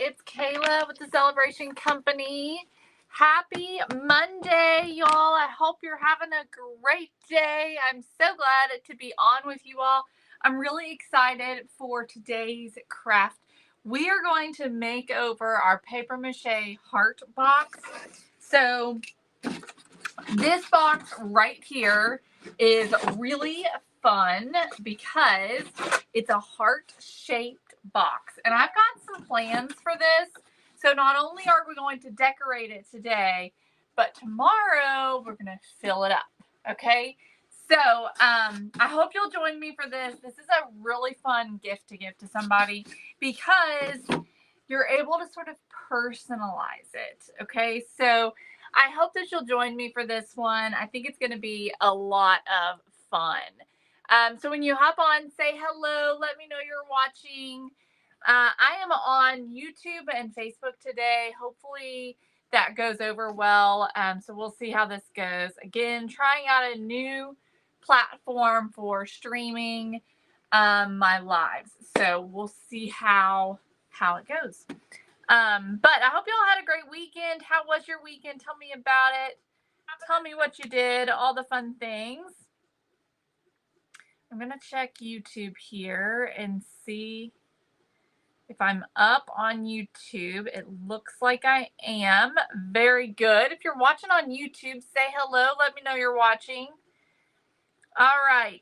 it's Kayla with the Celebration Company. Happy Monday, y'all. I hope you're having a great day. I'm so glad to be on with you all. I'm really excited for today's craft. We are going to make over our paper mache heart box. So this box right here is really fun because it's a heart-shaped box. And I've got some plans for this. So not only are we going to decorate it today, but tomorrow we're going to fill it up. Okay? So I hope you'll join me for this. This is a really fun gift to give to somebody because you're able to sort of personalize it. Okay? So I hope that you'll join me for this one. I think it's going to be a lot of fun. So when you hop on, say hello. Let me know you're watching. I am on YouTube and Facebook today. Hopefully that goes over well. So we'll see how this goes. Again, trying out a new platform for streaming my lives. So we'll see how it goes. But I hope y'all had a great weekend. How was your weekend? Tell me about it. Tell me what you did, all the fun things. I'm going to check YouTube here and see if I'm up on YouTube. It looks like I am. Very good. If you're watching on YouTube, say hello. Let me know you're watching. All right.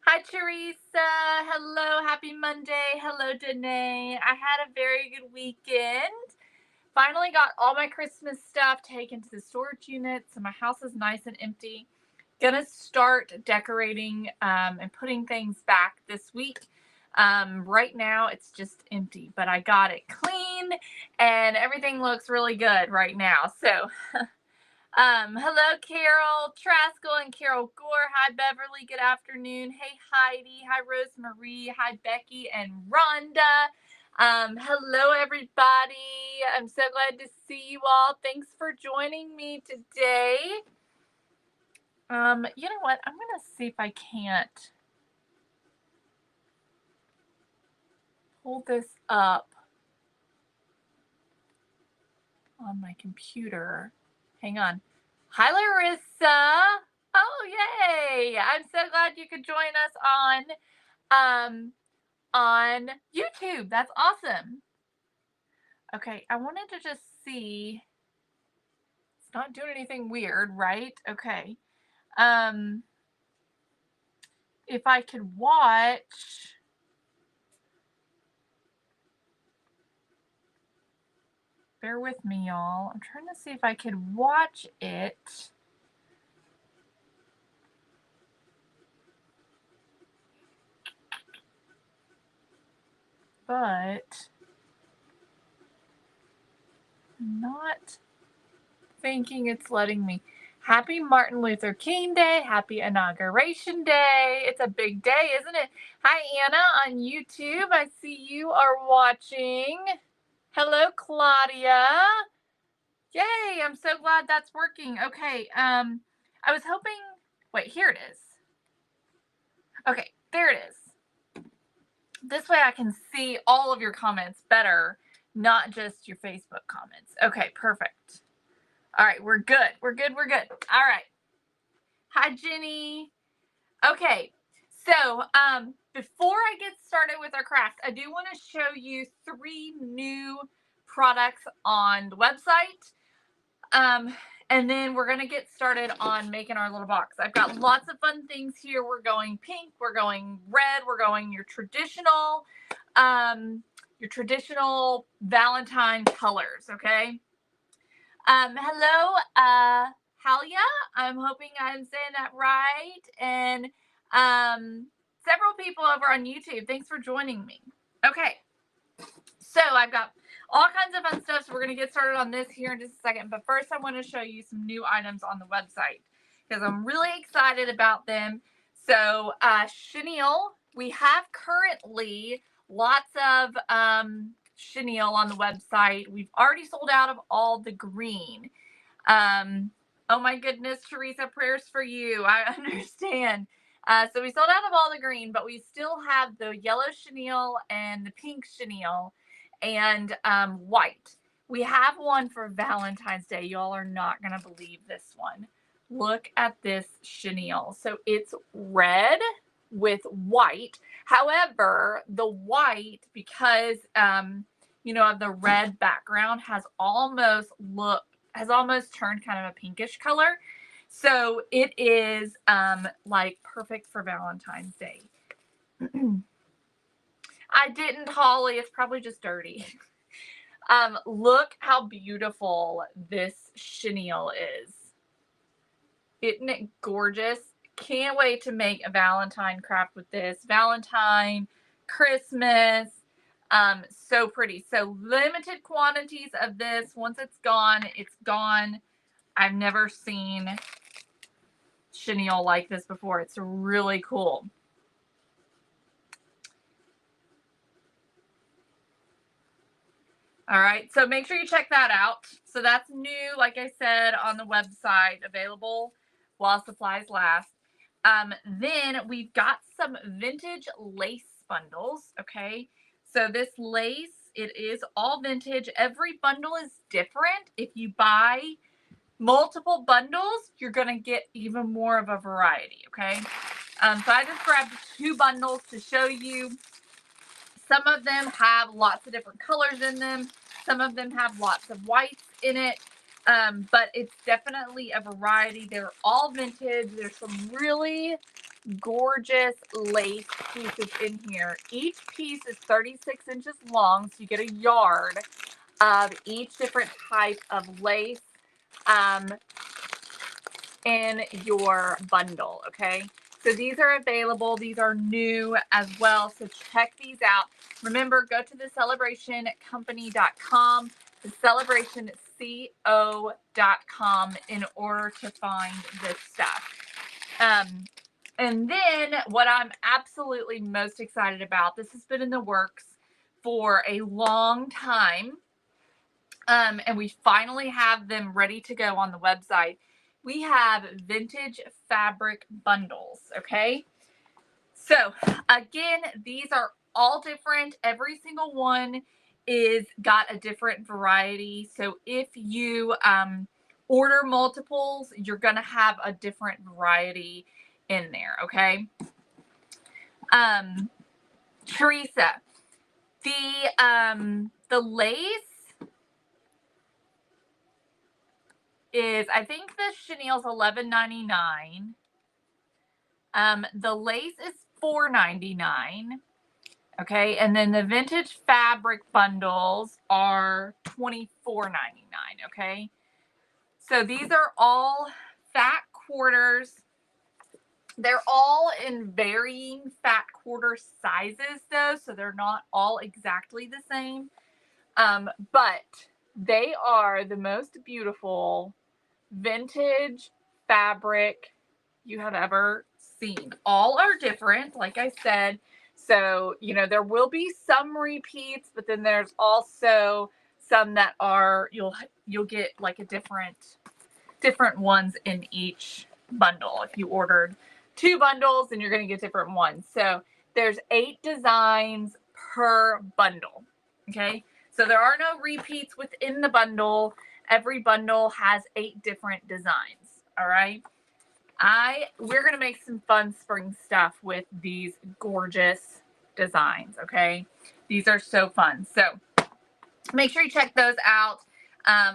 Hi, Teresa. Hello. Happy Monday. Hello, Danae. I had a very good weekend. Finally got all my Christmas stuff taken to the storage unit, so my house is nice and empty. Gonna start decorating and putting things back this week. Right now it's just empty, but I got it clean and everything looks really good right now. So hello Carol Traskell and Carol Gore. Hi Beverly, good afternoon. Hey Heidi, hi Rosemarie, hi Becky and Rhonda. Hello everybody. I'm so glad to see you all. Thanks for joining me today. You know what? I'm going to see if I can't pull this up on my computer. Hang on. Hi Larissa. Oh, yay. I'm so glad you could join us on YouTube. That's awesome. Okay, I wanted to just see. It's not doing anything weird, right? Okay. If I could watch. Bear with me, y'all. I'm trying to see if I could watch it. But I'm not thinking it's letting me. Happy Martin Luther King Day. Happy Inauguration Day. It's a big day, isn't it? Hi, Anna on YouTube. I see you are watching. Hello, Claudia. Yay, I'm so glad that's working. Okay, I was hoping, wait, here it is. Okay, there it is. This way I can see all of your comments better, not just your Facebook comments. Okay, perfect. All right, we're good. We're good. We're good. All right. Hi, Jenny. Okay, so before I get started with our craft, I do want to show you 3 new products on the website. And then we're going to get started on making our little box. I've got lots of fun things here. We're going pink, we're going red, we're going your traditional Valentine colors, okay? Hello, Halia. I'm hoping I'm saying that right. And several people over on YouTube. Thanks for joining me. Okay. So I've got all kinds of fun stuff. So we're going to get started on this here in just a second. But first, I want to show you some new items on the website because I'm really excited about them. So chenille, we have currently lots of chenille on the website. We've already sold out of all the green. Oh my goodness, Teresa, prayers for you. I understand. So we sold out of all the green, but we still have the yellow chenille and the pink chenille. and white. We have one for Valentine's Day. Y'all are not going to believe this one. Look at this chenille. So it's red with white. However, the white, because you know, of the red background, has almost turned kind of a pinkish color. So it is like perfect for Valentine's Day. I didn't, Holly. It's probably just dirty. Look how beautiful this chenille is. Isn't it gorgeous? Can't wait to make a Valentine craft with this. Valentine, Christmas. So pretty. So limited quantities of this. Once it's gone, it's gone. I've never seen chenille like this before. It's really cool. All right, so make sure you check that out. So that's new, like I said, on the website, available while supplies last. Then we've got some vintage lace bundles, okay? So this lace, it is all vintage. Every bundle is different. If you buy multiple bundles, you're going to get even more of a variety, okay? So I just grabbed 2 bundles to show you. Some of them have lots of different colors in them. Some of them have lots of whites in it. But it's definitely a variety. They're all vintage. There's some really gorgeous lace pieces in here. Each piece is 36 inches long, so you get a yard of each different type of lace in your bundle, okay? So these are available. These are new as well, so check these out. Remember, go to thecelebrationcompany.com, thecelebrationco.com in order to find this stuff. And then what I'm absolutely most excited about, this has been in the works for a long time, and we finally have them ready to go on the website. We have vintage fabric bundles, okay? So again, these are all different. Every single one is got a different variety. So if you order multiples, you're gonna have a different variety in there, okay? Teresa, the lace is, I think the chenille's $11.99. The lace is $4.99. Okay, and then the vintage fabric bundles are $24.99. Okay, so these are all fat quarters. They're all in varying fat quarter sizes, though, so they're not all exactly the same. But they are the most beautiful vintage fabric you have ever seen. All are different, like I said. So, you know, there will be some repeats, but then there's also some that are, you'll get like a different ones in each bundle. If you ordered 2 bundles, then you're going to get different ones. So there's 8 designs per bundle. Okay. So there are no repeats within the bundle. Every bundle has 8 different designs. All right. We're going to make some fun spring stuff with these gorgeous designs, okay? These are so fun. So make sure you check those out.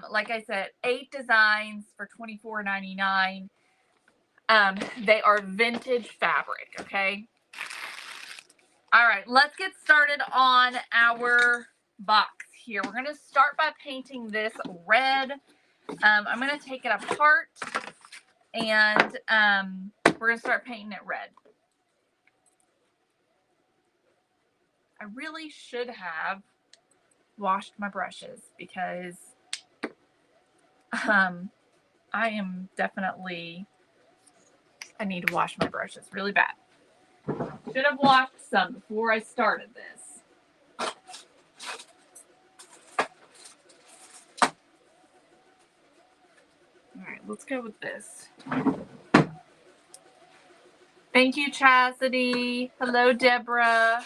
Like I said, 8 designs for $24.99. They are vintage fabric, okay? All right, let's get started on our box here. We're going to start by painting this red. I'm going to take it apart. And we're going to start painting it red. I really should have washed my brushes because I am definitely, I need to wash my brushes really bad. Should have washed some before I started this. All right, let's go with this. Thank you, Chastity. Hello, Deborah.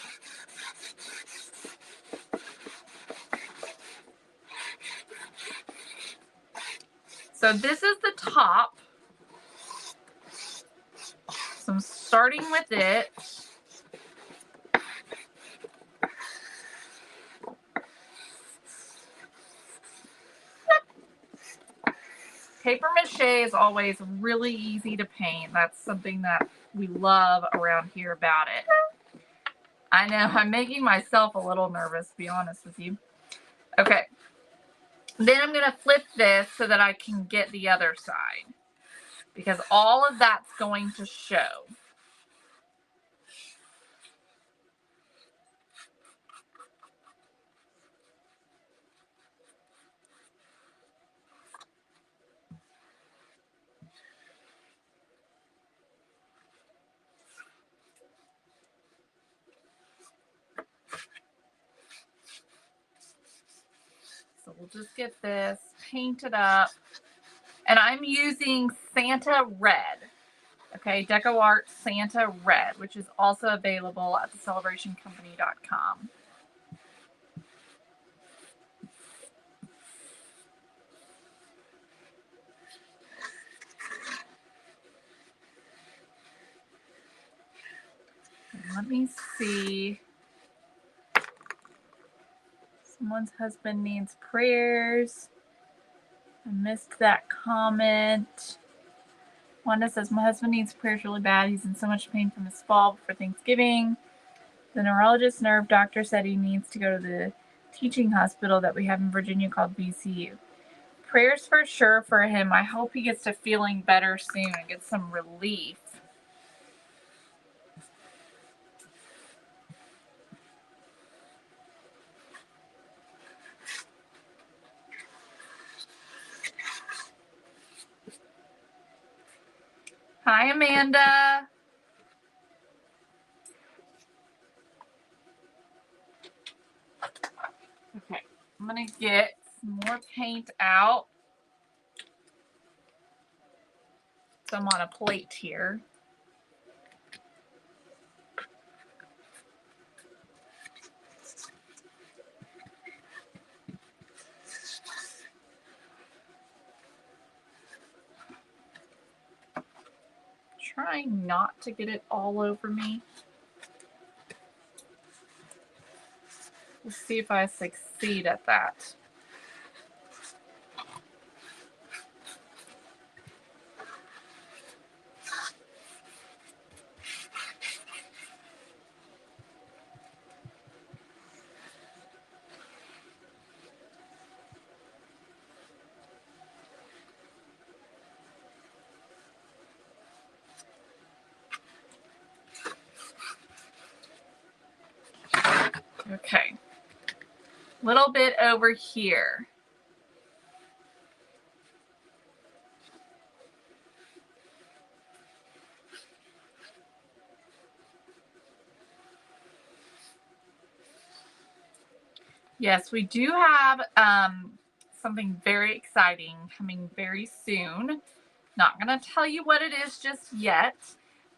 So this is the top. So I'm starting with it. Paper mache is always really easy to paint. That's something that we love around here about it. I know, I'm making myself a little nervous, to be honest with you. Okay. Then I'm going to flip this so that I can get the other side, because all of that's going to show. So we'll just get this painted up. And I'm using Santa Red. Okay, Deco Art Santa Red, which is also available at thecelebrationcompany.com. Let me see. Someone's husband needs prayers. I missed that comment. Wanda says, my husband needs prayers really bad. He's in so much pain from his fall before Thanksgiving. The neurologist nerve doctor said he needs to go to the teaching hospital that we have in Virginia called VCU. Prayers for sure for him. I hope he gets to feeling better soon and gets some relief. Hi, Amanda. Okay, I'm going to get some more paint out. So I'm on a plate here. Trying not to get it all over me. Let's see if I succeed at that. Okay, little bit over here. Yes, we do have something very exciting coming very soon. Not going to tell you what it is just yet,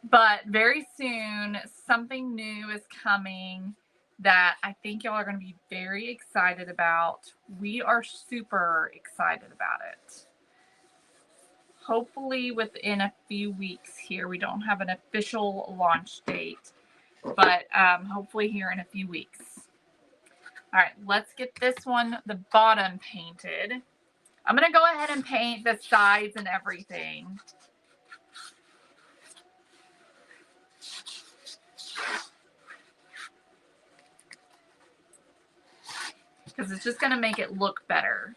but very soon something new is coming that I think y'all are going to be very excited about. We are super excited about it. Hopefully within a few weeks here. We don't have an official launch date, but hopefully here in a few weeks. All right, let's get this one, the bottom, painted. I'm going to go ahead and paint the sides and everything. Because it's just going to make it look better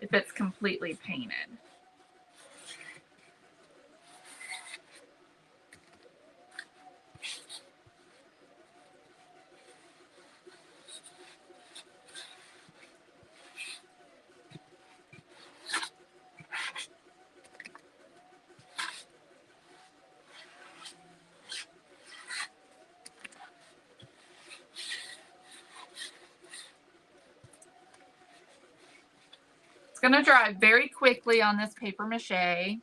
if it's completely painted. It's going to dry very quickly on this paper mache.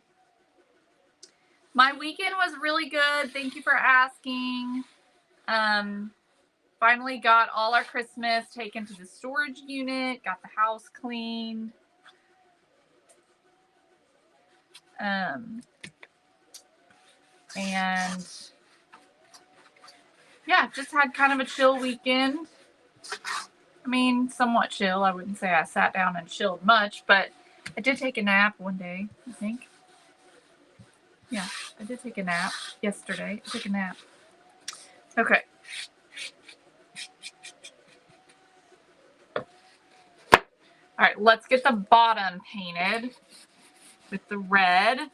My weekend was really good. Thank you for asking. Finally got all our Christmas taken to the storage unit, got the house cleaned. And yeah, just had kind of a chill weekend. I mean, somewhat chill. I wouldn't say I sat down and chilled much, but I did take a nap one day, I think. Yeah, I did take a nap yesterday. I took a nap. Okay. All right, let's get the bottom painted with the red.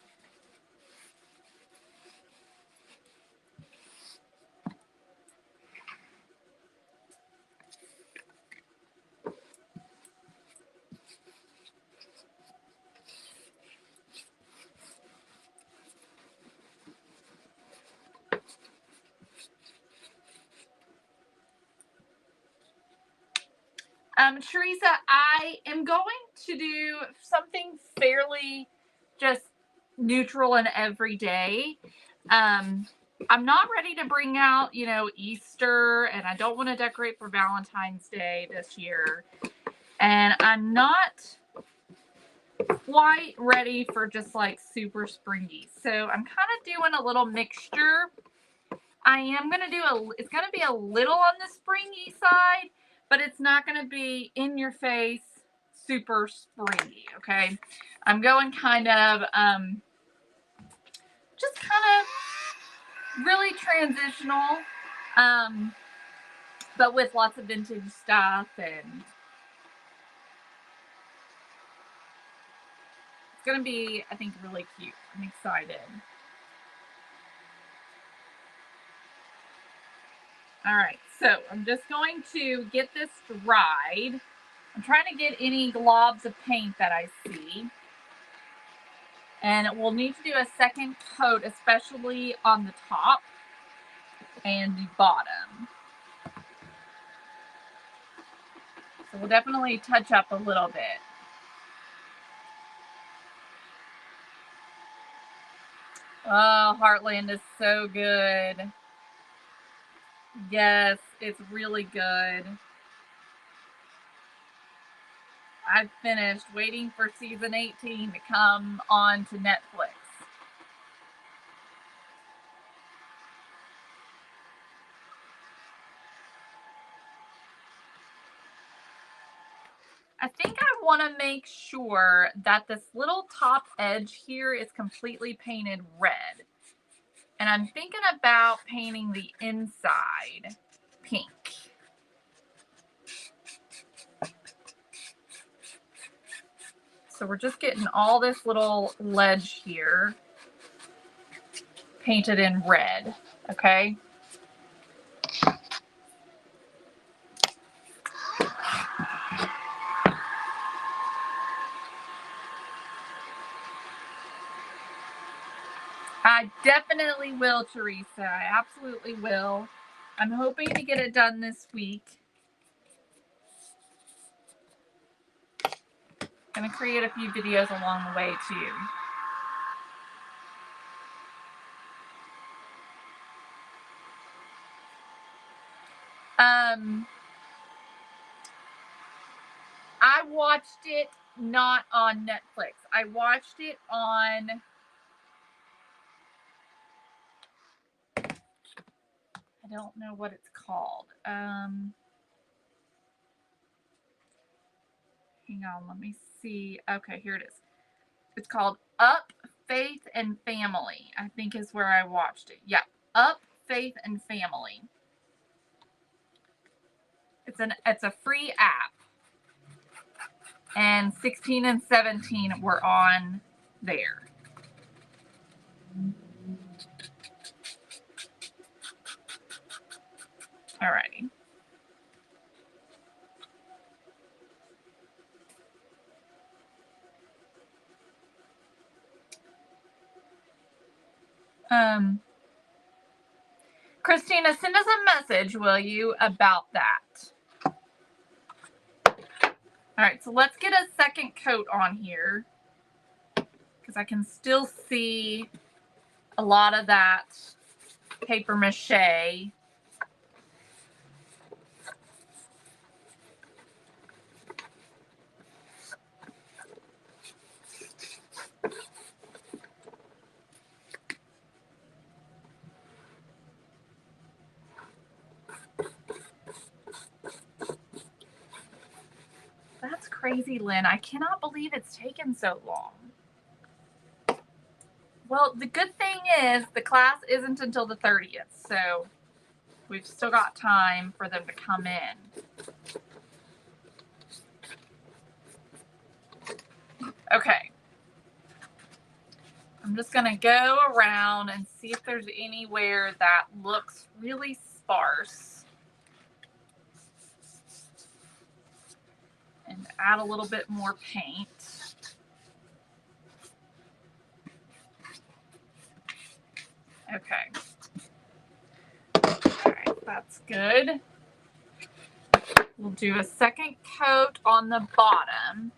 Teresa, I am going to do something fairly just neutral and everyday. I'm not ready to bring out, Easter, and I don't want to decorate for Valentine's Day this year. And I'm not quite ready for just like super springy. So I'm kind of doing a little mixture. I am going to do it's going to be a little on the springy side, but it's not going to be in your face super springy. Okay. I'm going kind of, just kind of really transitional, but with lots of vintage stuff, and it's going to be, I think, really cute. I'm excited. All right, so I'm just going to get this dried. I'm trying to get any globs of paint that I see. And we'll need to do a second coat, especially on the top and the bottom. So we'll definitely touch up a little bit. Oh, Heartland is so good. Yes, it's really good. I've finished waiting for season 18 to come on to Netflix. I think I want to make sure that this little top edge here is completely painted red. And I'm thinking about painting the inside pink. So we're just getting all this little ledge here painted in red, okay? I definitely will, Teresa. I absolutely will. I'm hoping to get it done this week. I'm going to create a few videos along the way, too. I watched it not on Netflix. I watched it on... I don't know what it's called. Hang on, let me see. Okay, here it is. It's called Up, Faith, and Family, I think is where I watched it. Yeah, Up, Faith, and Family. It's a free app. And 16 and 17 were on there. Alrighty. Christina, send us a message, will you, about that? All right, so let's get a second coat on here because I can still see a lot of that paper mache. crazy, Lynn. I cannot believe it's taken so long. Well, the good thing is the class isn't until the 30th, so we've still got time for them to come in. Okay. I'm just going to go around and see if there's anywhere that looks really sparse. And add a little bit more paint. Okay. All right, that's good. We'll do a second coat on the bottom.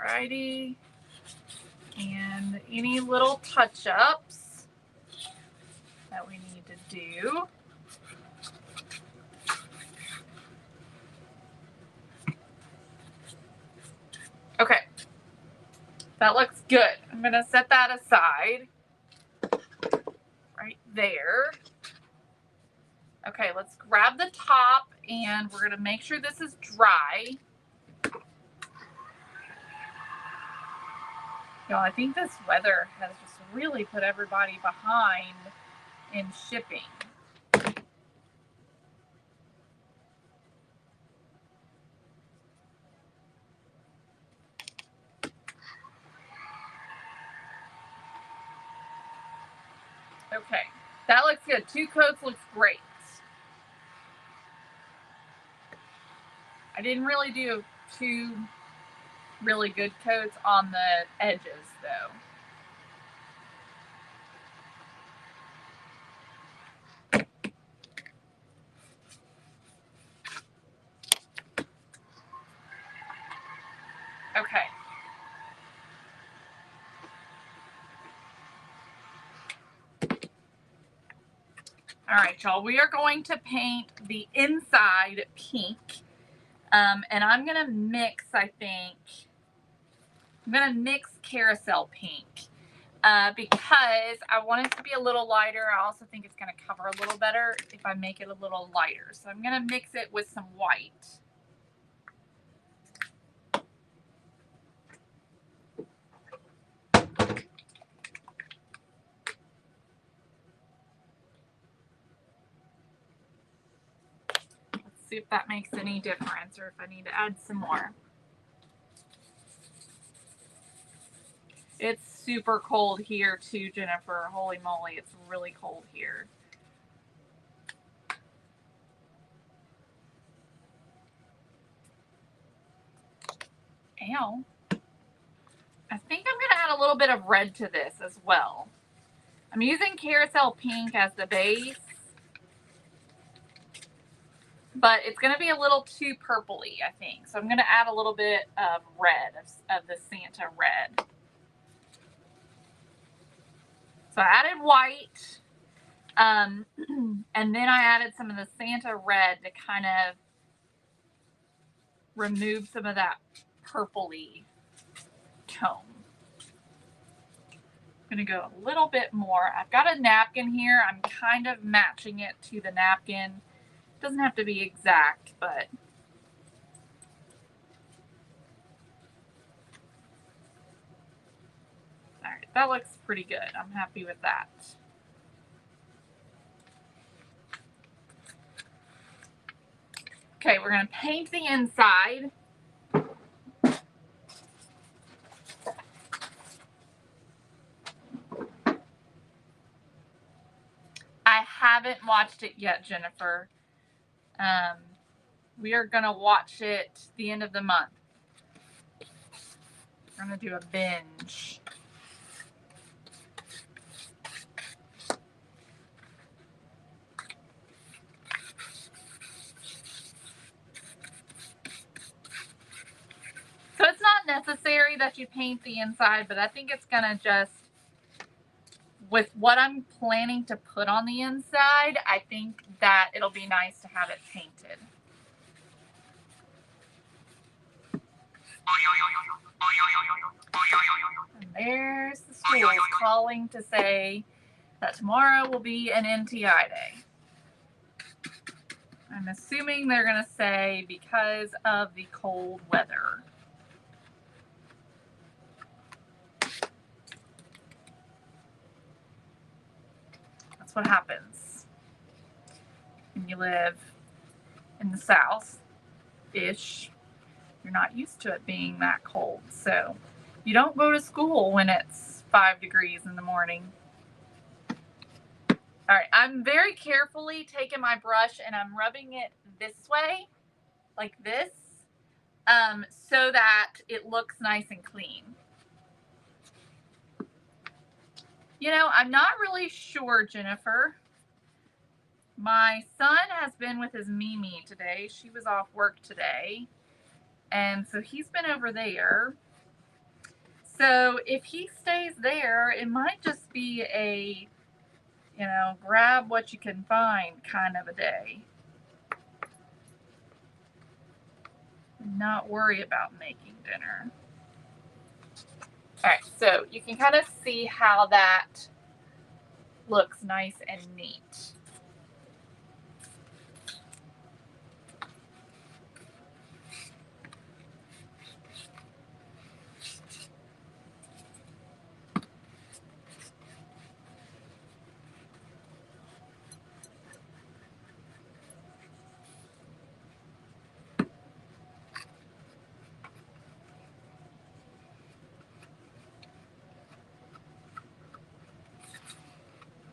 Alrighty. And any little touch-ups that we need to do. Okay. That looks good. I'm going to set that aside. Right there. Okay, let's grab the top and we're going to make sure this is dry. You know, I think this weather has just really put everybody behind in shipping. Okay, that looks good. 2 coats looks great. I didn't really do 2 really good coats on the edges though. Okay. All right, y'all, we are going to paint the inside pink. And I'm going to mix, I think, I'm going to mix carousel pink because I want it to be a little lighter. I also think it's going to cover a little better if I make it a little lighter. So I'm going to mix it with some white. Let's see if that makes any difference or if I need to add some more. It's super cold here too, Jennifer. Holy moly, it's really cold here. Ow. I think I'm going to add a little bit of red to this as well. I'm using carousel pink as the base, but it's going to be a little too purpley, I think. So I'm going to add a little bit of red, of the Santa red. So I added white, and then I added some of the Santa red to kind of remove some of that purpley tone. I'm going to go a little bit more. I've got a napkin here. I'm kind of matching it to the napkin. It doesn't have to be exact, but all right, that looks pretty good. I'm happy with that. Okay, we're going to paint the inside. I haven't watched it yet, Jennifer. We are going to watch it the end of the month. We're going to do a binge. So it's not necessary that you paint the inside, but I think it's going to just, with what I'm planning to put on the inside, I think that it'll be nice to have it painted. And there's the schools calling to say that tomorrow will be an NTI day. I'm assuming they're going to say because of the cold weather. That's what happens when you live in the South-ish. You're not used to it being that cold. So you don't go to school when it's 5 degrees in the morning. All right, I'm very carefully taking my brush and I'm rubbing it this way, like this, so that it looks nice and clean. You know, I'm not really sure, Jennifer. My son has been with his Mimi today. She was off work today. And so he's been over there. So if he stays there, it might just be a, you know, grab what you can find kind of a day. Not worry about making dinner. All right, so you can kind of see how that looks nice and neat.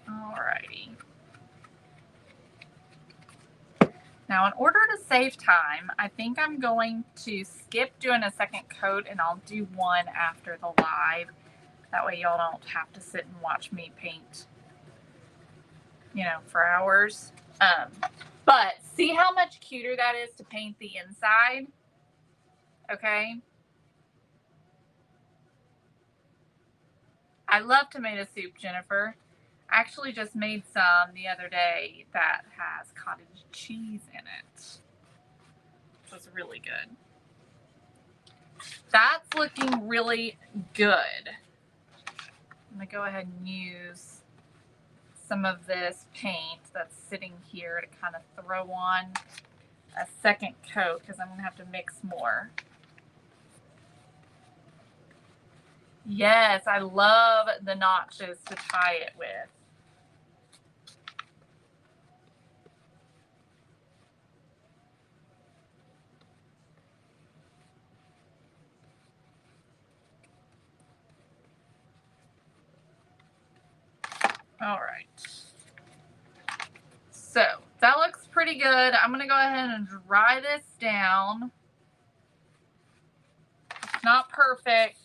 Alrighty. Now, in order to save time, I think I'm going to skip doing a second coat and I'll do one after the live. That way y'all don't have to sit and watch me paint, you know, for hours. But see how much cuter that is to paint the inside? Okay. I love tomato soup, Jennifer. I actually just made some the other day that has cottage cheese in it. It was really good. That's looking really good. I'm going to go ahead and use some of this paint that's sitting here to kind of throw on a second coat because I'm going to have to mix more. Yes, I love the notches to tie it with. All right. So that looks pretty good. I'm going to go ahead and dry this down. It's not perfect,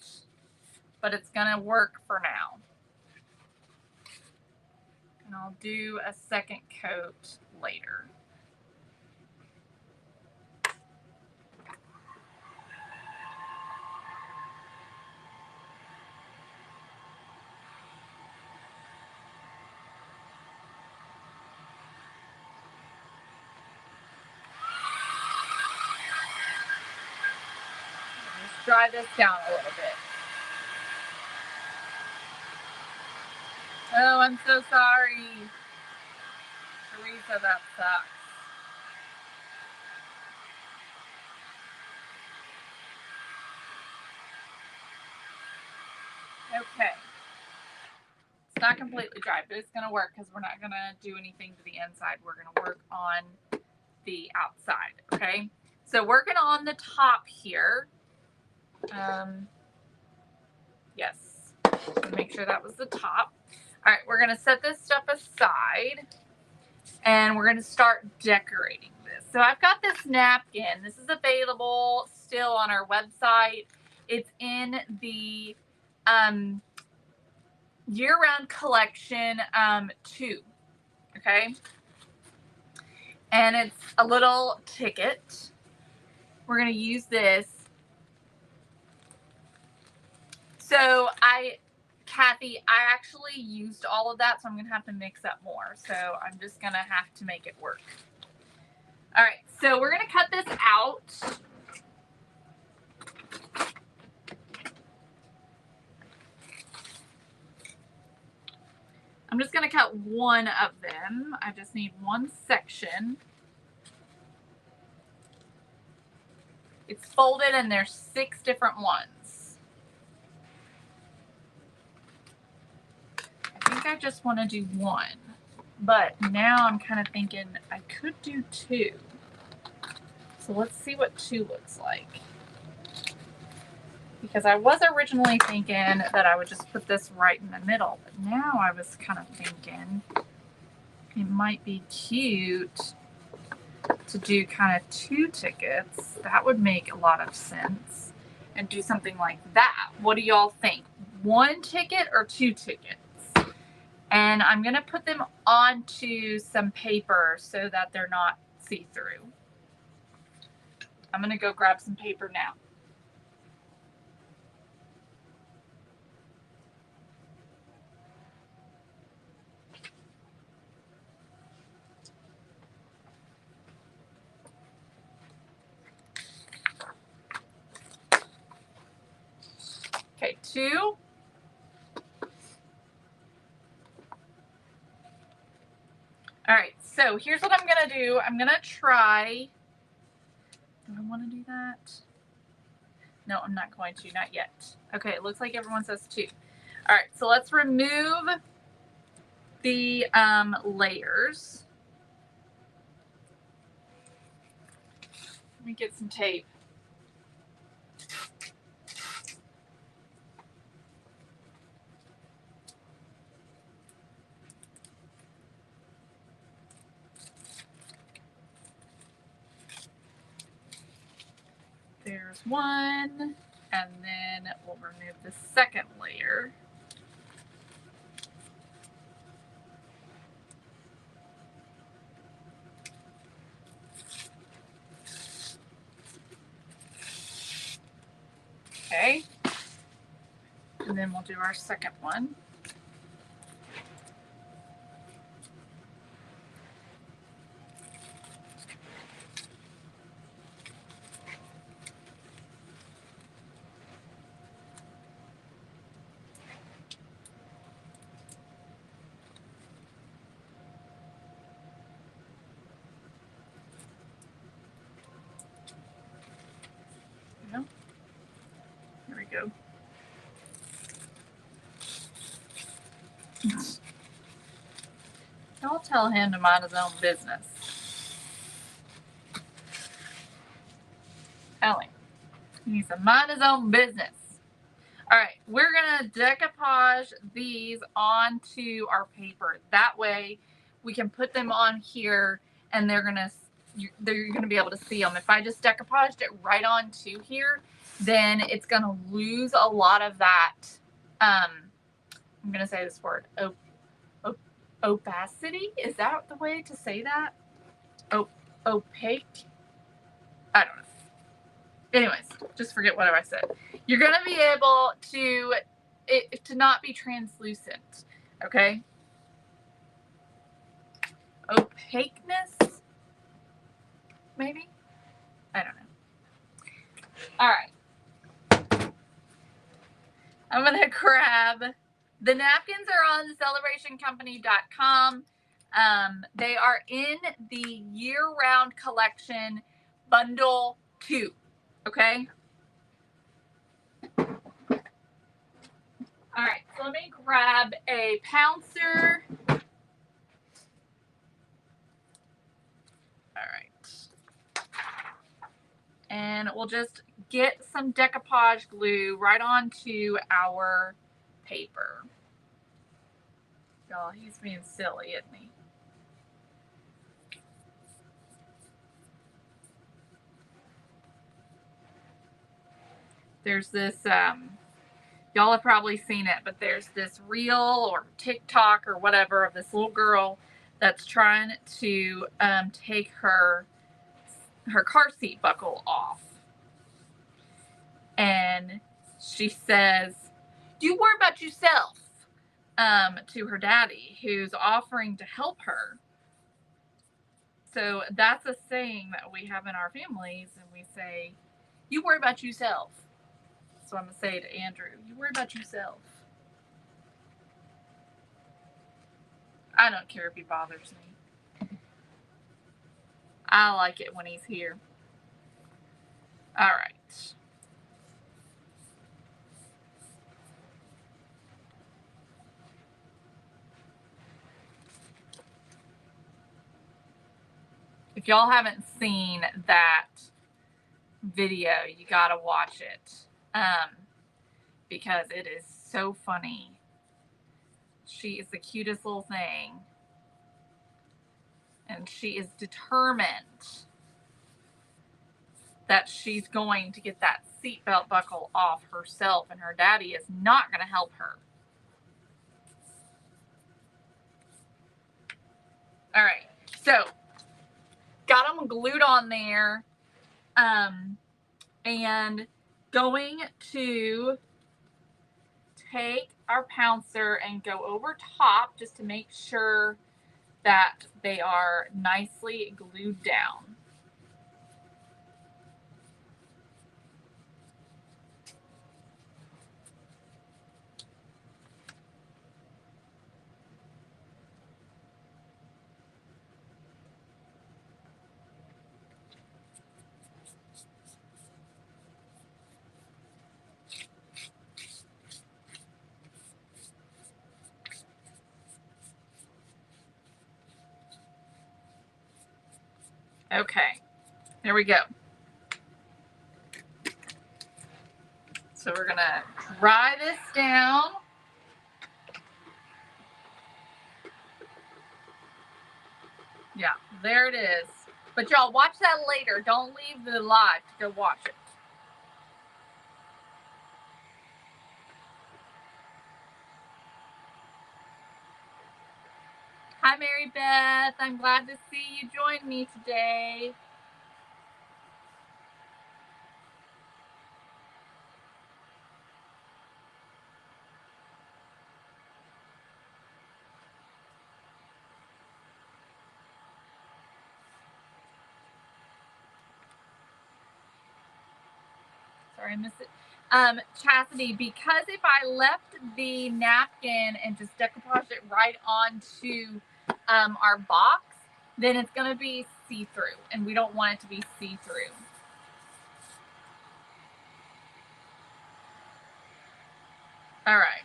but it's going to work for now. And I'll do a second coat later. Just dry this down a little bit. Oh, I'm so sorry. Teresa, that sucks. Okay. It's not completely dry, but it's going to work because we're not going to do anything to the inside. We're going to work on the outside, okay? So working on the top here. Yes. Make sure that was the top. All right, we're going to set this stuff aside and we're going to start decorating this. So I've got this napkin. This is available still on our website. It's in the year-round collection 2, okay? And it's a little ticket. We're going to use this So Kathy, I actually used all of that, so I'm going to have to mix up more. So I'm just going to have to make it work. All right, so we're going to cut this out. I'm just going to cut one of them. I just need one section. It's folded and there's 6 different ones. I think I just want to do one, but now I'm kind of thinking I could do 2. So let's see what 2 looks like. Because I was originally thinking that I would just put this right in the middle, but now I was kind of thinking it might be cute to do kind of 2 tickets. That would make a lot of sense. And do something like that. What do y'all think? 1 ticket or 2 tickets? And I'm going to put them onto some paper so that they're not see-through. I'm going to go grab some paper now. Okay, 2. All right, so here's what I'm going to do. I'm going to try. Do I want to do that? No, I'm not going to. Not yet. Okay, it looks like everyone says 2. All right, so let's remove the layers. Let me get some tape. There's one, and then we'll remove the second layer. Okay, and then we'll do our second one. Here we go. Don't tell him to mind his own business. Tell him. He needs to mind his own business. All right, we're gonna decoupage these onto our paper. That way we can put them on here and you're gonna be able to see them. If I just decoupaged it right onto here, then it's gonna lose a lot of that, I'm gonna say this word, opacity? Is that the way to say that? Opaque? I don't know. Anyways, just forget whatever I said. You're going to be able to not be translucent, okay? Opaqueness, maybe? I don't know. All right. I'm going to grab, the napkins are on celebrationcompany.com. They are in the year-round collection bundle 2, okay? All right, so let me grab a pouncer. All right. And we'll just get some decoupage glue right onto our paper. Y'all, he's being silly, isn't he? There's this, y'all have probably seen it, but there's this reel or TikTok or whatever of this little girl that's trying to take her car seat buckle off. And she says, You worry about yourself, to her daddy, who's offering to help her. So that's a saying that we have in our families, and we say, you worry about yourself. So I'm going to say to Andrew, you worry about yourself. I don't care if he bothers me. I like it when he's here. All right. If y'all haven't seen that video, you got to watch it, because it is so funny. She is the cutest little thing, and she is determined that she's going to get that seatbelt buckle off herself, and her daddy is not going to help her. All right, so got them glued on there, and going to take our pouncer and go over top just to make sure that they are nicely glued down. Okay, there we go. So we're gonna dry this down. Yeah, there it is. But y'all watch that later. Don't leave the live to go watch it. Hi, Mary Beth. I'm glad to see you join me today. Sorry, I missed it. Chastity, because if I left the napkin and just decoupaged it right onto our box, then it's going to be see-through, and we don't want it to be see-through. All right.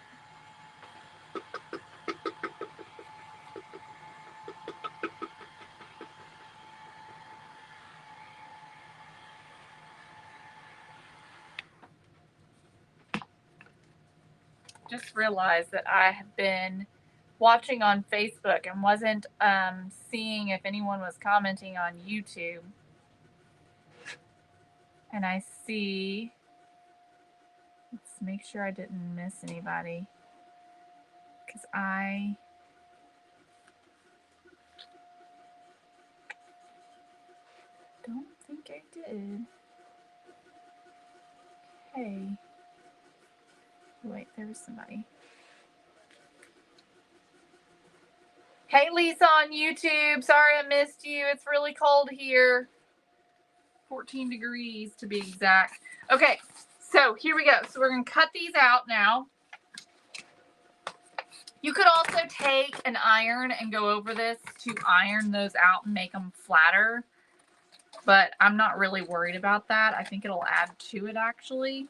Just realized that I have been watching on Facebook and wasn't seeing if anyone was commenting on YouTube. And I see, let's make sure I didn't miss anybody, because I don't think I did. Okay. Wait, there was somebody. Hey, Lisa on YouTube. Sorry I missed you. It's really cold here. 14 degrees to be exact. Okay, so here we go. So we're going to cut these out now. You could also take an iron and go over this to iron those out and make them flatter. But I'm not really worried about that. I think it'll add to it, actually.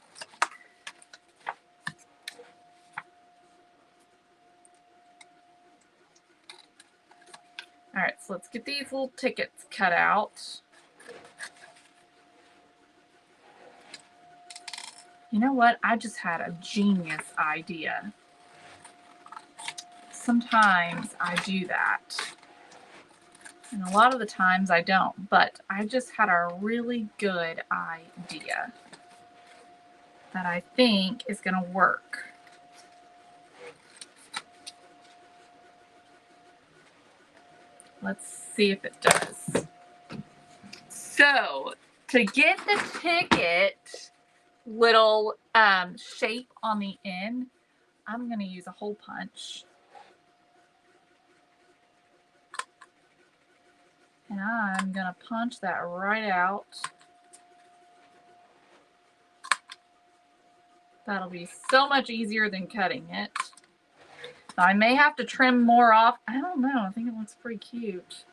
All right, so let's get these little tickets cut out. You know what? I just had a genius idea. Sometimes I do that. And a lot of the times I don't. But I just had a really good idea that I think is going to work. Let's see if it does. So, to get the ticket little shape on the end, I'm going to use a hole punch. And I'm going to punch that right out. That'll be so much easier than cutting it. I may have to trim more off. I don't know. I think it looks pretty cute.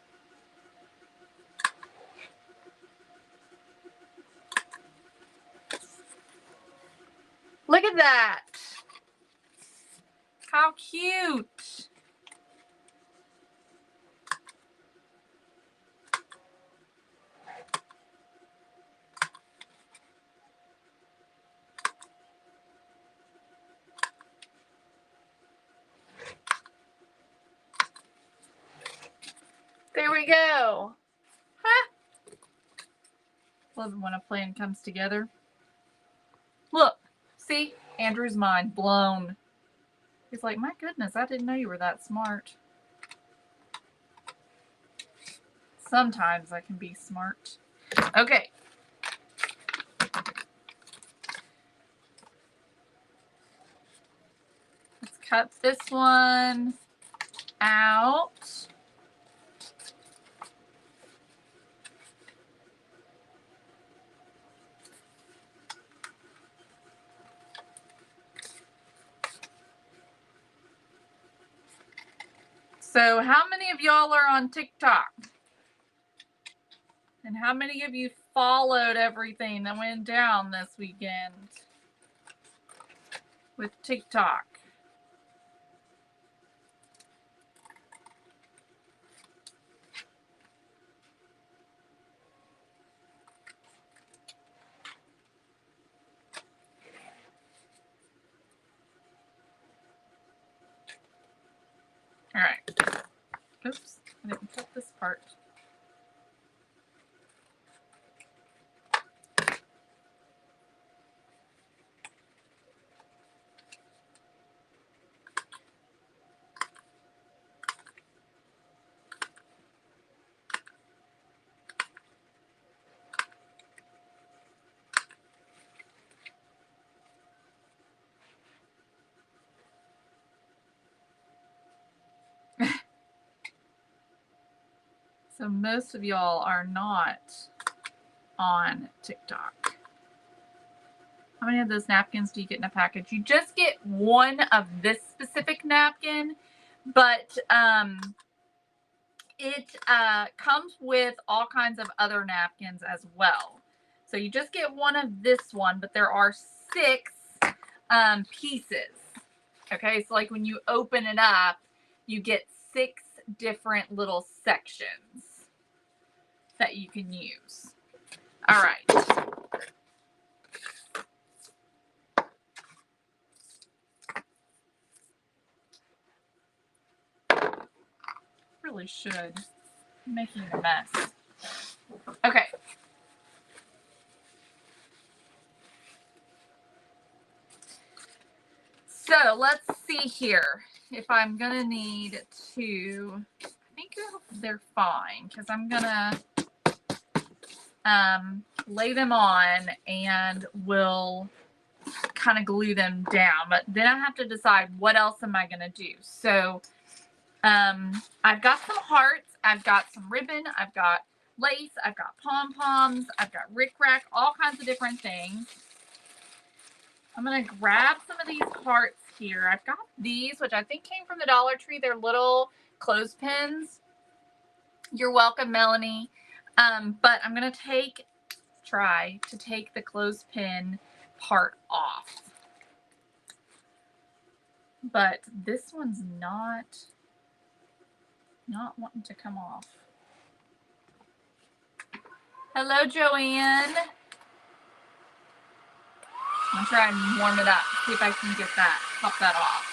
Look at that. How cute. There we go. Huh? Love it when a plan comes together. Look, see? Andrew's mind blown. He's like, my goodness, I didn't know you were that smart. Sometimes I can be smart. Okay. Let's cut this one out. So how many of y'all are on TikTok? And how many of you followed everything that went down this weekend with TikTok? All right. Oops, I didn't cut this part. So most of y'all are not on TikTok. How many of those napkins do you get in a package? You just get one of this specific napkin, but it comes with all kinds of other napkins as well. So you just get one of this one, but there are 6 pieces. Okay, so like when you open it up, you get 6 different little sections that you can use. All right. Really should. I'm making a mess. Okay. So let's see here if I'm gonna need to. I think they're fine because I'm gonna lay them on and we'll kind of glue them down. But then I have to decide what else am I gonna do. So I've got some hearts, I've got some ribbon, I've got lace, I've got pom-poms, I've got rickrack, all kinds of different things. I'm going to grab some of these hearts here. I've got these, which I think came from the Dollar Tree. They're little clothespins. You're welcome, Melanie. But I'm going to try to take the clothespin part off. But this one's not wanting to come off. Hello, Joanne. I'm trying to warm it up, see if I can get that, pop that off.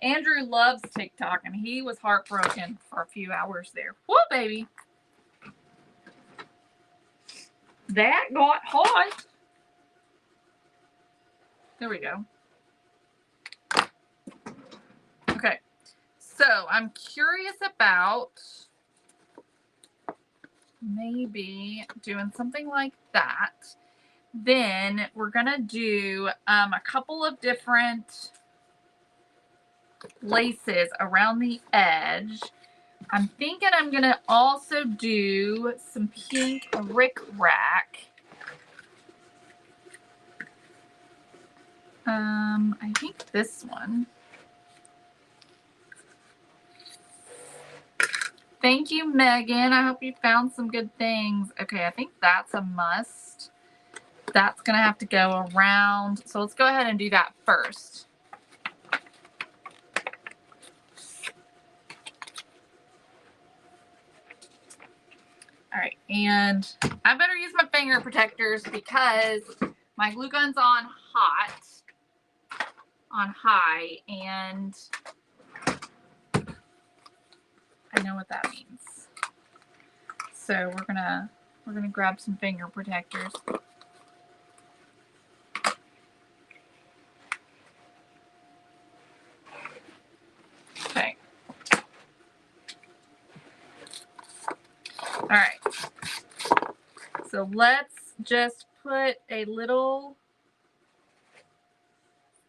Andrew loves TikTok, and he was heartbroken for a few hours there. Whoa, baby. That got hot. There we go. Okay, so I'm curious about maybe doing something like that. Then we're gonna do a couple of different laces around the edge. I'm thinking I'm gonna also do some pink rickrack. I think this one. Thank you, Megan. I hope you found some good things. Okay, I think that's a must. That's gonna have to go around. So let's go ahead and do that first. All right, and I better use my finger protectors because my glue gun's on high, and I know what that means. So we're gonna grab some finger protectors. Okay. All right. So let's just put a little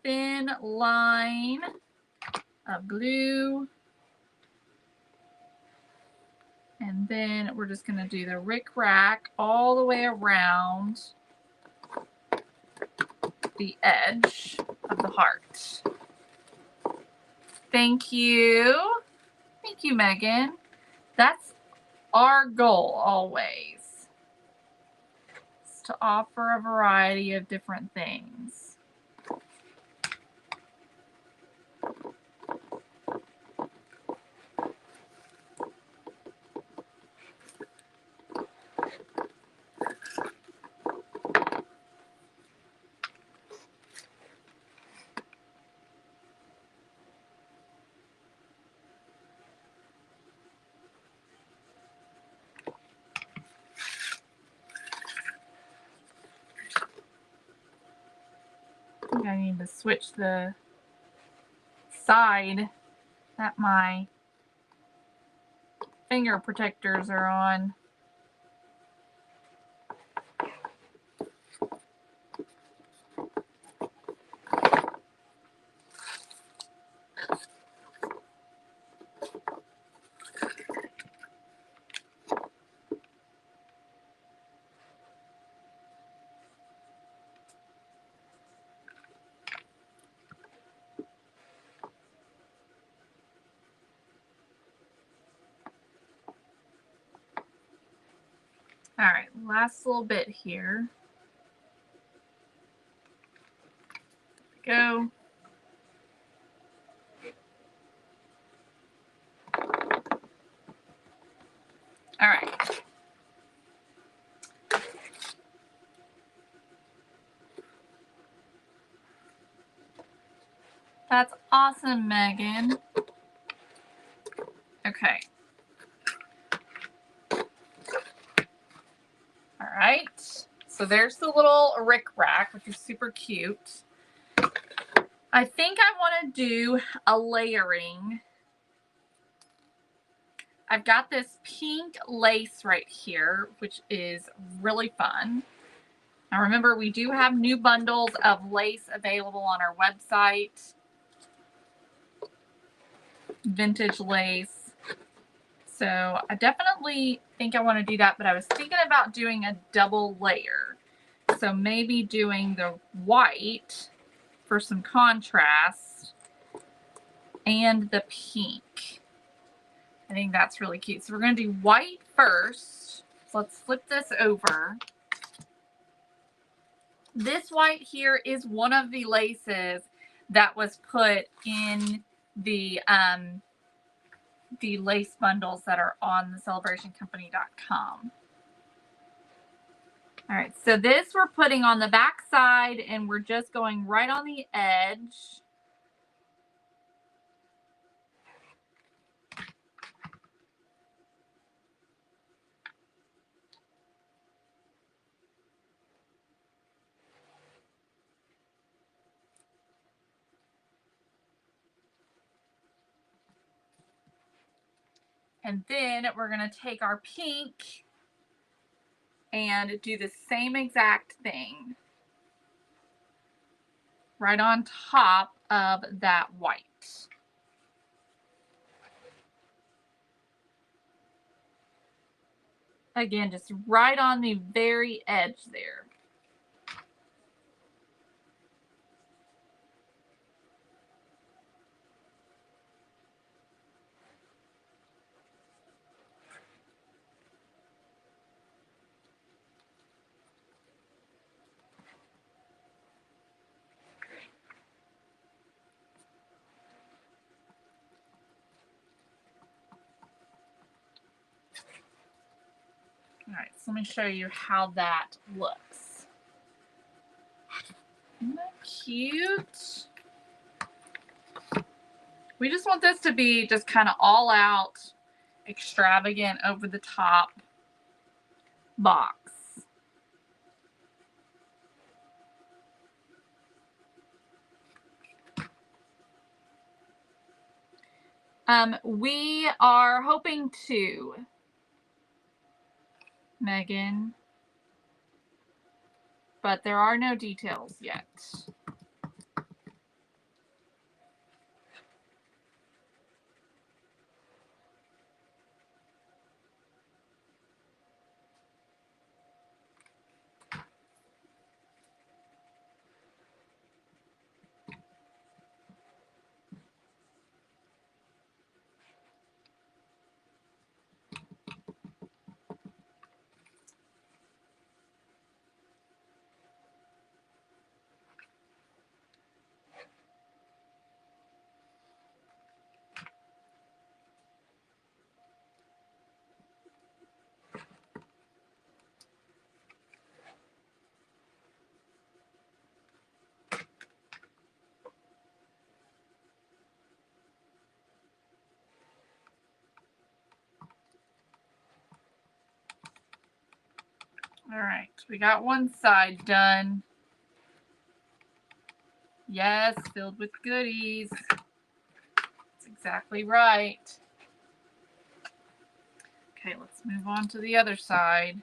thin line of glue. And then we're just going to do the rickrack all the way around the edge of the heart. Thank you. Thank you, Megan. That's our goal always, is to offer a variety of different things. I think I need to switch the side that my finger protectors are on. All right, last little bit here. Go. All right. That's awesome, Megan. Okay. All right. So there's the little rickrack, which is super cute. I think I want to do a layering. I've got this pink lace right here, which is really fun. Now remember, we do have new bundles of lace available on our website. Vintage lace. So I definitely think I want to do that, but I was thinking about doing a double layer. So maybe doing the white for some contrast and the pink. I think that's really cute. So we're going to do white first. So let's flip this over. This white here is one of the laces that was put in the lace bundles that are on the celebrationcompany.com. All right, so this we're putting on the back side, and we're just going right on the edge. And then we're going to take our pink and do the same exact thing right on top of that white. Again, just right on the very edge there. All right, so let me show you how that looks. Isn't that cute? We just want this to be just kind of all out, extravagant, over the top box. We are hoping to, Megan, but there are no details yet. All right, we got one side done. Yes, filled with goodies. That's exactly right. Okay, let's move on to the other side.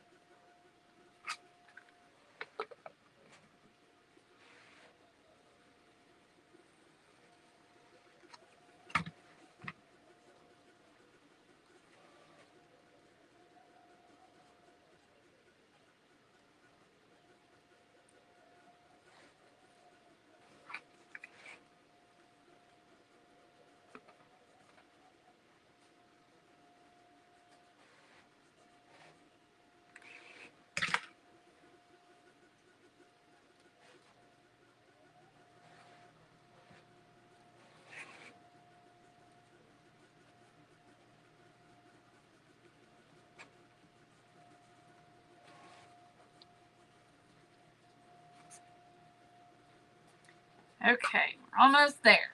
Okay, we're almost there.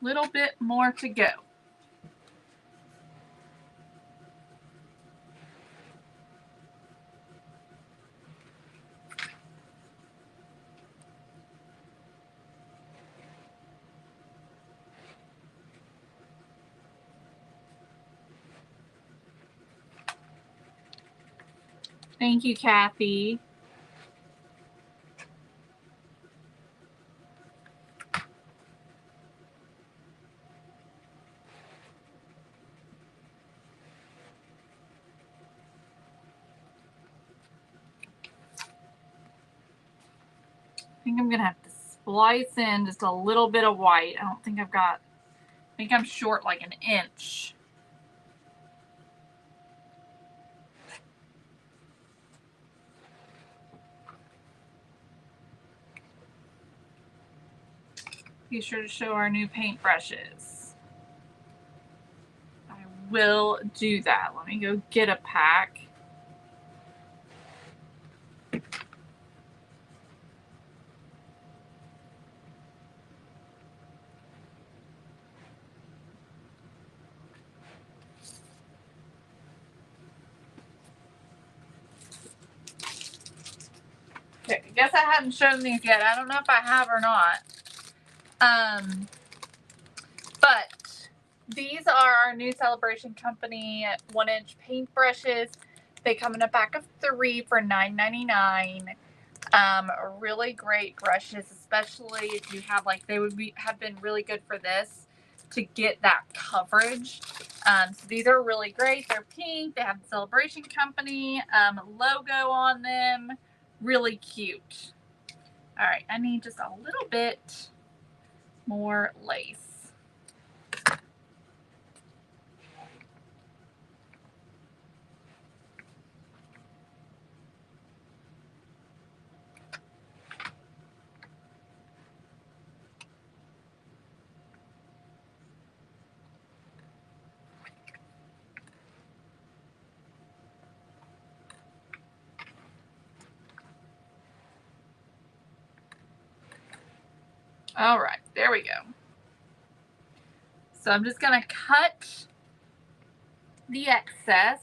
Little bit more to go. Thank you, Kathy. I think I'm going to have to splice in just a little bit of white. I don't think I've got, I think I'm short like an inch. Be sure to show our new paintbrushes. I will do that. Let me go get a pack. Okay, I guess I hadn't shown these yet. I don't know if I have or not. But These are our new Celebration Company 1-inch paintbrushes. They come in a pack of 3 for $9.99. Really great brushes, especially if you have like, they would have been really good for this to get that coverage. So these are really great. They're pink. They have the Celebration Company logo on them. Really cute. All right, I need just a little bit more lace. All right, there we go. So I'm just going to cut the excess.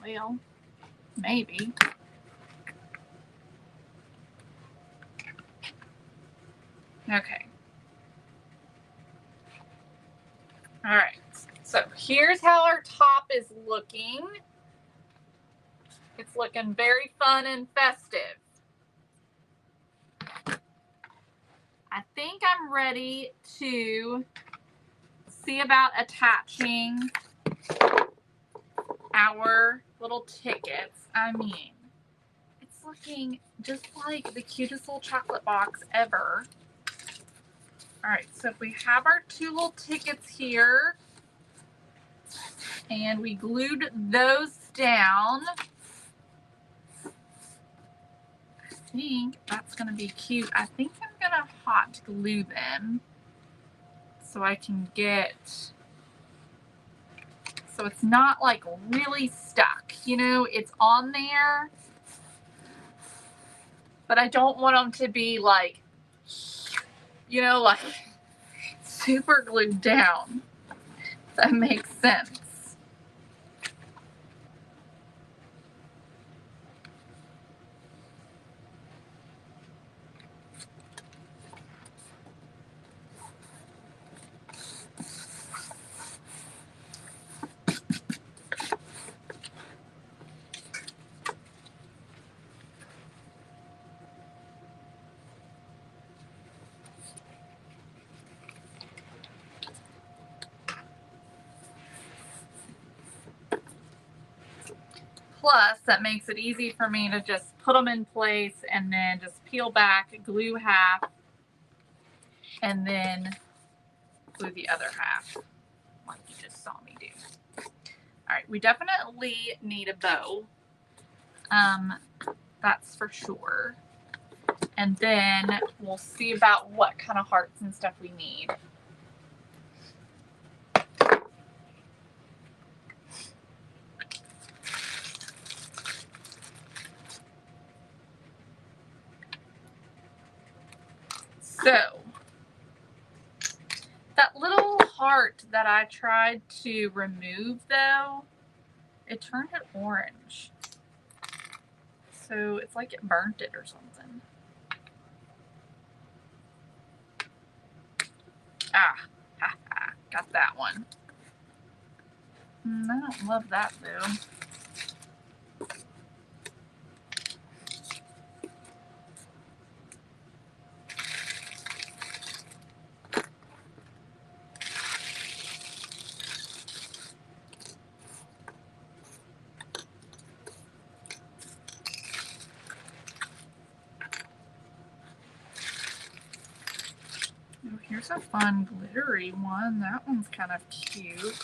Well, maybe. Okay. All right. So here's how our top is looking. It's looking very fun and festive. I think I'm ready to see about attaching our little tickets. I mean, it's looking just like the cutest little chocolate box ever. All right, so if we have our 2 little tickets here and we glued those down, I think that's gonna be cute. I think I'm gonna hot glue them so I can get, so it's not like really stuck, you know, it's on there, but I don't want them to be like, you know, like super glued down. If that makes sense. Plus, that makes it easy for me to just put them in place and then just peel back, glue half, and then glue the other half, like you just saw me do. All right, we definitely need a bow. That's for sure. And then we'll see about what kind of hearts and stuff we need. So, that little heart that I tried to remove though, it turned it orange. So it's like it burnt it or something. Got that one. I don't love that though. Oh, here's a fun glittery one. That one's kind of cute.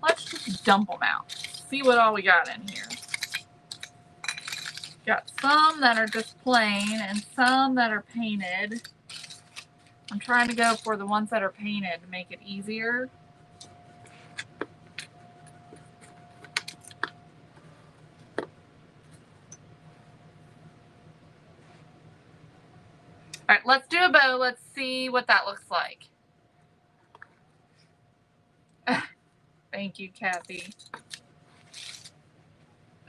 Let's just dump them out. See what all we got in here. Got some that are just plain and some that are painted. I'm trying to go for the ones that are painted to make it easier. All right, let's do a bow. Let's see what that looks like. Thank you, Kathy.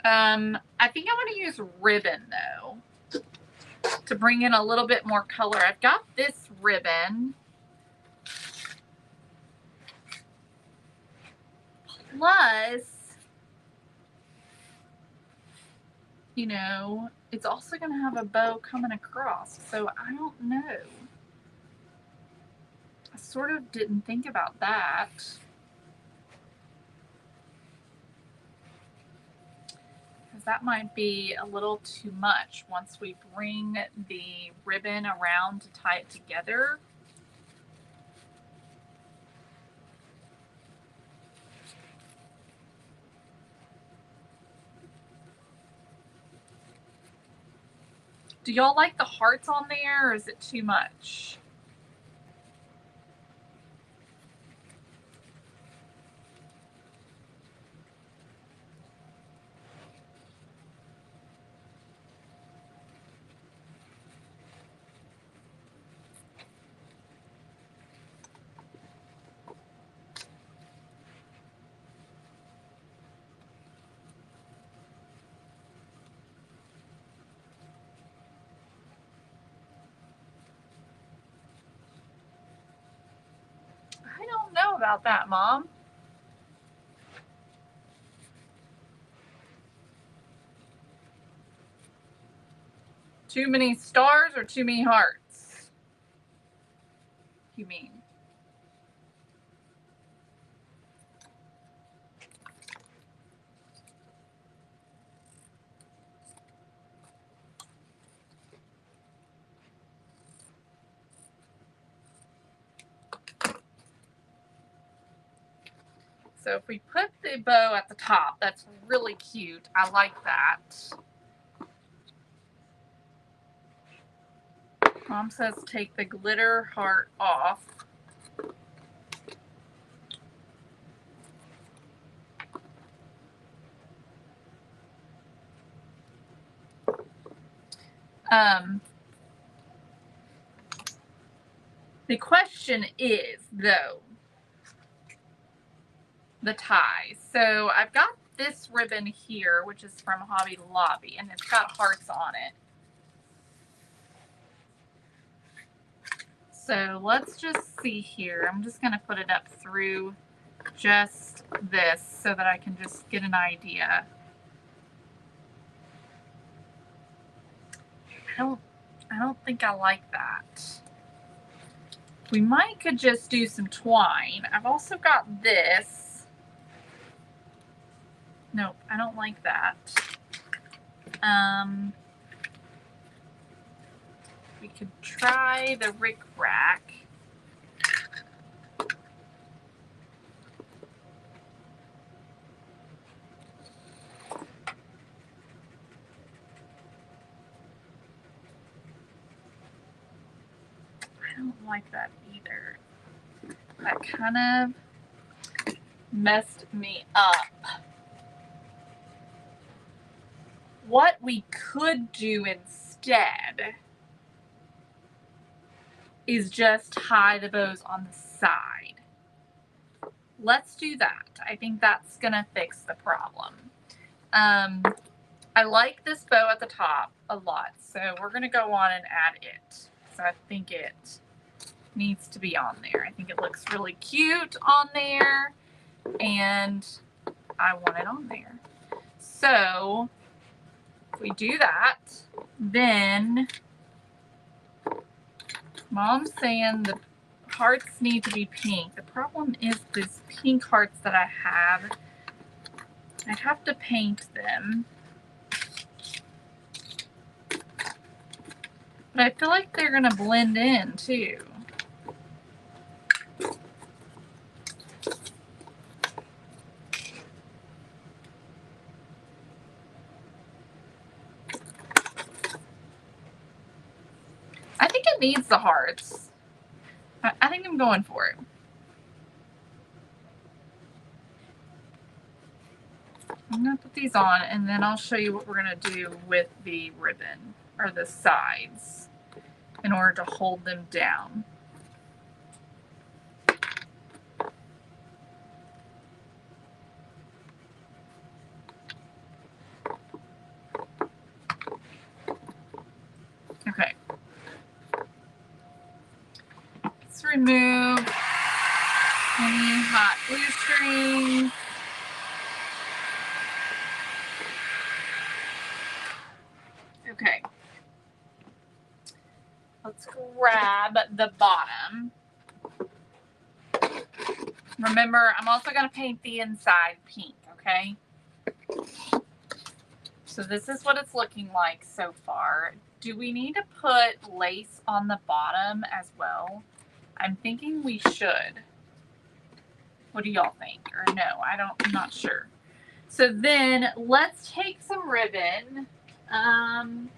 I think I want to use ribbon though to bring in a little bit more color. I've got this ribbon. Plus, you know, it's also going to have a bow coming across. So I don't know. I sort of didn't think about that. Because that might be a little too much once we bring the ribbon around to tie it together. Do y'all like the hearts on there, or is it too much? I don't know about that, Mom. Too many stars or too many hearts? You mean? So if we put the bow at the top, that's really cute. I like that. Mom says take the glitter heart off. The question is, though, the ties. So I've got this ribbon here, which is from Hobby Lobby, and it's got hearts on it. So let's just see here. I'm just going to put it up through just this so that I can just get an idea. I don't think I like that. We might could just do some twine. I've also got this. Nope, I don't like that. We could try the rickrack. I don't like that either. That kind of messed me up. What we could do instead is just tie the bows on the side. Let's do that. I think that's gonna fix the problem. I like this bow at the top a lot, so we're gonna go on and add it. So I think it needs to be on there. I think it looks really cute on there, and I want it on there. So if we do that, then Mom's saying the hearts need to be pink. The problem is these pink hearts that I have to paint them. But I feel like they're gonna blend in too. I think it needs the hearts. I think I'm going for it. I'm gonna put these on, and then I'll show you what we're gonna do with the ribbon, or the sides, in order to hold them down. remove any hot glue strings. Okay. Let's grab the bottom. Remember, I'm also going to paint the inside pink, okay? So this is what it's looking like so far. Do we need to put lace on the bottom as well? I'm thinking we should. What do y'all think? Or no, I'm not sure. So then let's take some ribbon. Trying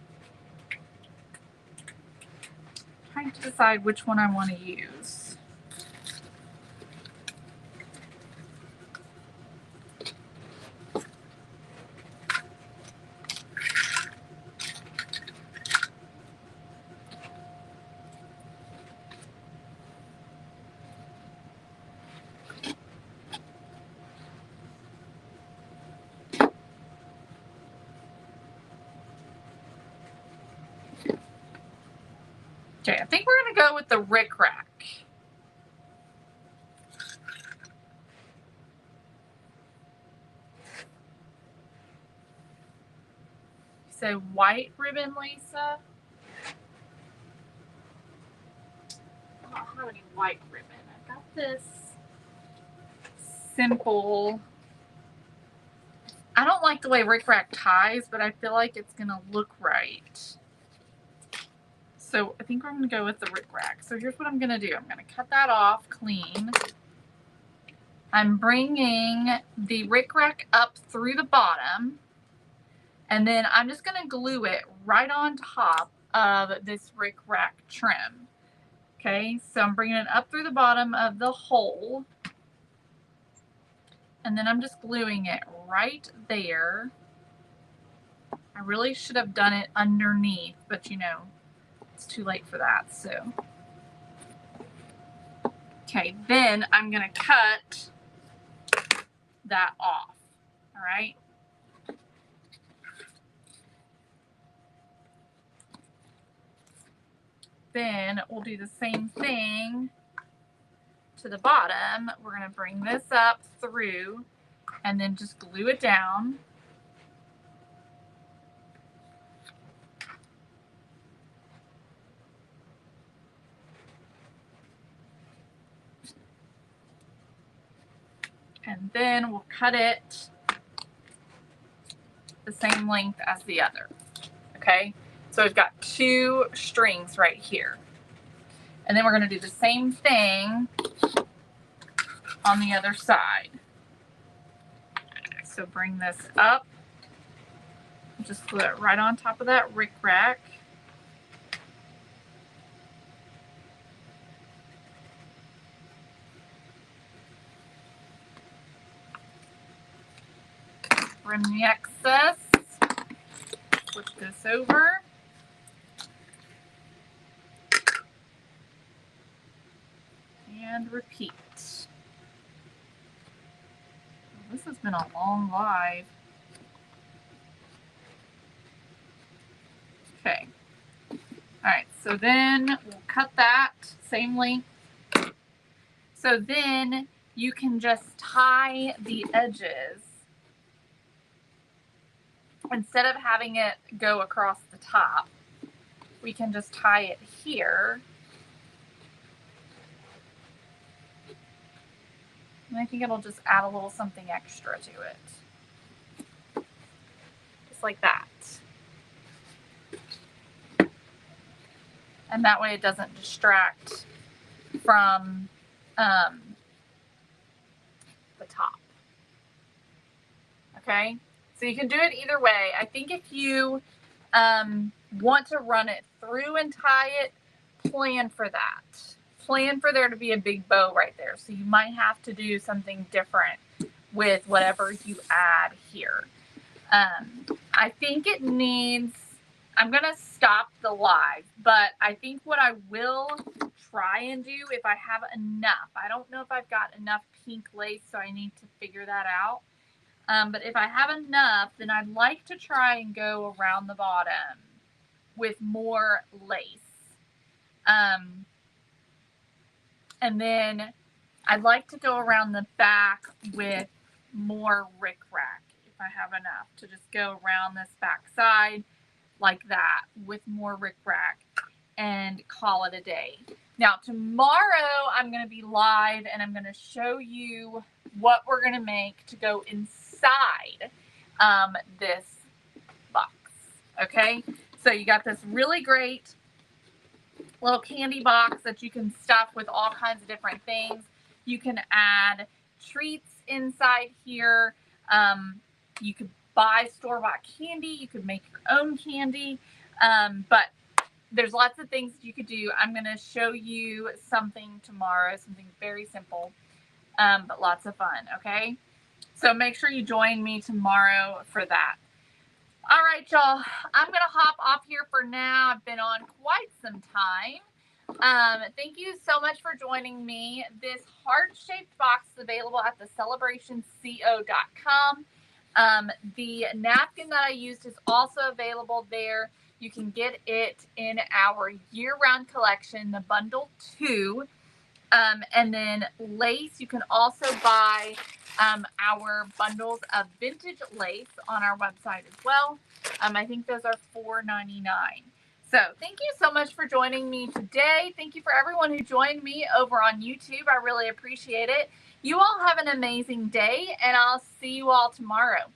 to decide which one I want to use. Okay, I think we're going to go with the Rick Rack. So white ribbon, Lisa? I don't have any white ribbon. I've got this simple. I don't like the way Rick Rack ties, but I feel like it's going to look right. So I think we're going to go with the Rick Rack. So here's what I'm going to do. I'm going to cut that off clean. I'm bringing the Rick Rack up through the bottom. And then I'm just going to glue it right on top of this Rick Rack trim. Okay, so I'm bringing it up through the bottom of the hole. And then I'm just gluing it right there. I really should have done it underneath, but you know, it's too late for that, so. Okay, then I'm gonna cut that off, all right? Then we'll do the same thing to the bottom. We're gonna bring this up through and then just glue it down. And then we'll cut it the same length as the other, okay? So we've got 2 strings right here. And then we're gonna do the same thing on the other side. So bring this up, just glue it right on top of that Rick Rack. Trim the excess, flip this over. And repeat. This has been a long live. Okay. All right, so then we'll cut that same length. So then you can just tie the edges instead of having it go across the top. We can just tie it here. And I think it'll just add a little something extra to it. Just like that. And that way it doesn't distract from the top. Okay? So you can do it either way. I think if you want to run it through and tie it, plan for that. Plan for there to be a big bow right there. So you might have to do something different with whatever you add here. I think it needs, I'm going to stop the live, but I think what I will try and do if I have enough, I don't know if I've got enough pink lace, so I need to figure that out. But if I have enough, then I'd like to try and go around the bottom with more lace. And then I'd like to go around the back with more rickrack if I have enough to just go around this back side like that with more rickrack and call it a day. Now tomorrow I'm going to be live and I'm going to show you what we're going to make to go inside this box. Okay, so you got this really great little candy box that you can stuff with all kinds of different things. You can add treats inside here. You could buy store-bought candy. You could make your own candy. But there's lots of things that you could do. I'm going to show you something tomorrow, something very simple, but lots of fun, okay? So make sure you join me tomorrow for that. All right, y'all, I'm going to hop off here for now. I've been on quite some time. Thank you so much for joining me. This heart-shaped box is available at thecelebrationco.com. The napkin that I used is also available there. You can get it in our year-round collection, the bundle 2. And then lace, you can also buy our bundles of vintage lace on our website as well. I think those are $4.99. So thank you so much for joining me today. Thank you for everyone who joined me over on YouTube. I really appreciate it. You all have an amazing day, and I'll see you all tomorrow.